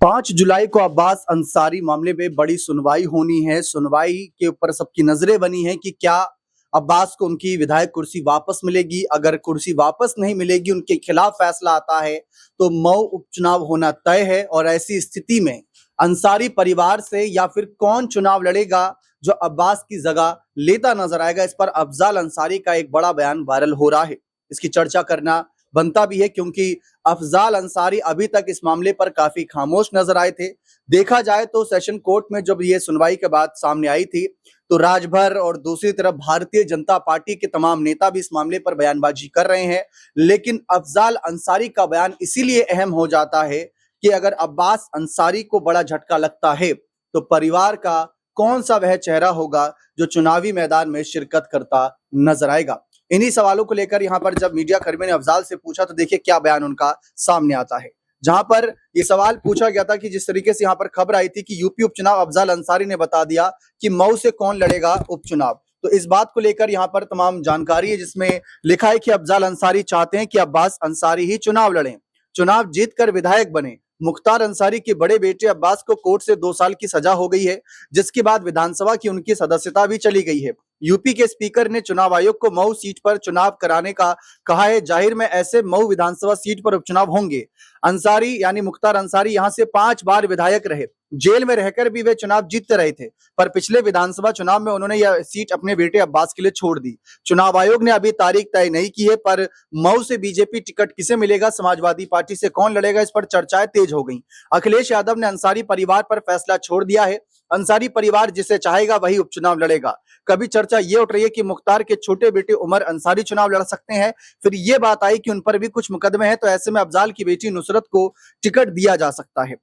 5 जुलाई को अब्बास अंसारी मामले में बड़ी सुनवाई होनी है। सुनवाई के ऊपर सबकी नजरें बनी हैं कि क्या अब्बास को उनकी विधायक कुर्सी वापस मिलेगी। अगर कुर्सी वापस नहीं मिलेगी, उनके खिलाफ फैसला आता है तो मऊ उपचुनाव होना तय है। और ऐसी स्थिति में अंसारी परिवार से या फिर कौन चुनाव लड़ेगा जो अब्बास की जगह लेता नजर आएगा, इस पर अफजाल अंसारी का एक बड़ा बयान वायरल हो रहा है। इसकी चर्चा करना बनता भी है क्योंकि अफजाल अंसारी अभी तक इस मामले पर काफी खामोश नजर आए थे। देखा जाए तो सेशन कोर्ट में जब ये सुनवाई के बाद सामने आई थी तो राजभर और दूसरी तरफ भारतीय जनता पार्टी के तमाम नेता भी इस मामले पर बयानबाजी कर रहे हैं। लेकिन अफजाल अंसारी का बयान इसीलिए अहम हो जाता है कि अगर अब्बास अंसारी को बड़ा झटका लगता है तो परिवार का कौन सा वह चेहरा होगा जो चुनावी मैदान में शिरकत करता नजर आएगा। इन्हीं सवालों को लेकर यहाँ पर जब मीडिया कर्मी ने अफजाल से पूछा तो देखिए क्या बयान उनका सामने आता है। जहां पर ये सवाल पूछा गया था कि जिस तरीके से यहाँ पर खबर आई थी कि यूपी उपचुनाव, अफजाल अंसारी ने बता दिया कि मऊ से कौन लड़ेगा उपचुनाव। तो इस बात को लेकर यहाँ पर तमाम जानकारी है जिसमें लिखा है कि अफजाल अंसारी चाहते हैं कि अब्बास अंसारी ही चुनाव लड़ें, चुनाव जीतकर विधायक बने। मुख्तार अंसारी के बड़े बेटे अब्बास को कोर्ट से 2 साल की सजा हो गई है, जिसके बाद विधानसभा की उनकी सदस्यता भी चली गई है। यूपी के स्पीकर ने चुनाव आयोग को मऊ सीट पर चुनाव कराने का कहा है। जाहिर में ऐसे मऊ विधानसभा सीट पर उपचुनाव होंगे। अंसारी यानी मुख्तार अंसारी यहां से 5 बार विधायक रहे। जेल में रहकर भी वे चुनाव जीतते रहे थे, पर पिछले विधानसभा चुनाव में उन्होंने यह सीट अपने बेटे अब्बास के लिए छोड़ दी। चुनाव आयोग ने अभी तारीख तय नहीं की है, पर मऊ से बीजेपी टिकट किसे मिलेगा, समाजवादी पार्टी से कौन लड़ेगा, इस पर चर्चाएं तेज हो गई। अखिलेश यादव ने अंसारी परिवार पर फैसला छोड़ दिया है। अंसारी परिवार जिसे चाहेगा वही उपचुनाव लड़ेगा। कभी चर्चा ये उठ रही है कि मुख्तार के छोटे बेटे उमर अंसारी चुनाव लड़ सकते हैं। फिर ये बात आई कि उन पर भी कुछ मुकदमे हैं, तो ऐसे में अफजाल की बेटी नुसरत को टिकट दिया जा सकता है।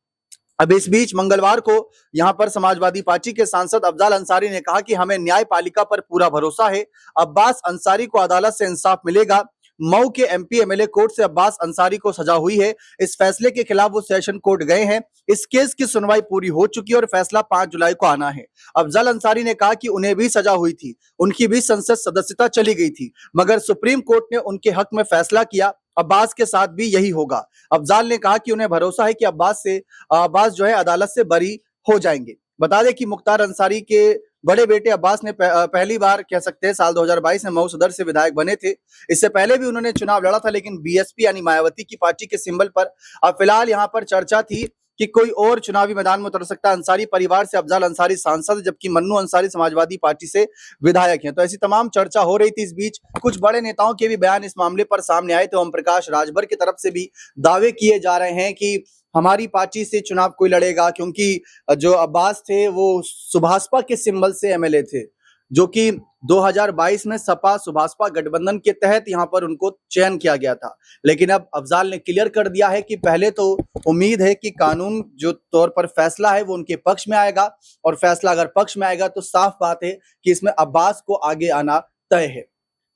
अब इस बीच मंगलवार को यहां पर समाजवादी पार्टी के सांसद अफजाल अंसारी ने कहा कि हमें न्यायपालिका पर पूरा भरोसा है, अब्बास अंसारी को अदालत से इंसाफ मिलेगा। मऊ के एमपी एमएलए कोर्ट से अब्बास अंसारी को सजा हुई है। इस फैसले के खिलाफ वो सेशन कोर्ट गए हैं। इस केस की सुनवाई पूरी हो चुकी है और फैसला 5 जुलाई को आना है। अफजाल अंसारी ने कहा कि उन्हें भी सजा हुई थी, उनकी भी संसद सदस्यता चली गई थी, मगर सुप्रीम कोर्ट ने उनके हक में फैसला किया। अब्बास के साथ भी यही होगा। अफजाल ने कहा कि उन्हें भरोसा है कि अब्बास जो है अदालत से बरी हो जाएंगे। बता दें कि मुख्तार अंसारी के बड़े बेटे अब्बास ने पहली बार कह सकते हैं साल 2022 में मऊ सदर से विधायक बने थे। इससे पहले भी उन्होंने चुनाव लड़ा था, लेकिन बीएसपी यानी मायावती की पार्टी के सिंबल पर। अब फिलहाल यहाँ पर चर्चा थी कि कोई और चुनावी मैदान में उतर सकता है। अंसारी परिवार से अफजाल अंसारी सांसद, जबकि मन्नू अंसारी समाजवादी पार्टी से विधायक हैं। तो ऐसी तमाम चर्चा हो रही थी। इस बीच कुछ बड़े नेताओं के भी बयान इस मामले पर सामने आए। तो ओम प्रकाश राजभर की तरफ से भी दावे किए जा रहे हैं कि हमारी पार्टी से चुनाव कोई लड़ेगा, क्योंकि जो अब्बास थे वो सुभाषपा के सिंबल से एमएलए थे, जो कि 2022 में सपा सुभाषपा गठबंधन के तहत यहां पर उनको चयन किया गया था। लेकिन अब अफजाल ने क्लियर कर दिया है कि पहले तो उम्मीद है कि कानून जो तौर पर फैसला है वो उनके पक्ष में आएगा, और फैसला अगर पक्ष में आएगा तो साफ बात है कि इसमें अब्बास को आगे आना तय है।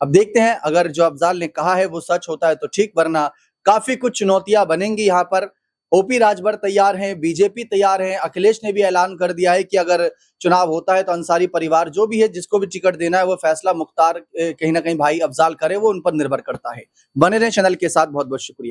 अब देखते हैं अगर जो अफजाल ने कहा है वो सच होता है तो ठीक, वरना काफी कुछ चुनौतियां बनेंगी। यहाँ पर ओपी राजभर तैयार हैं, बीजेपी तैयार है। अखिलेश ने भी ऐलान कर दिया है कि अगर चुनाव होता है तो अंसारी परिवार जो भी है, जिसको भी टिकट देना है, वो फैसला मुख्तार कहीं ना कहीं भाई अफजाल करे, वो उन पर निर्भर करता है। बने रहें चैनल के साथ। बहुत बहुत शुक्रिया।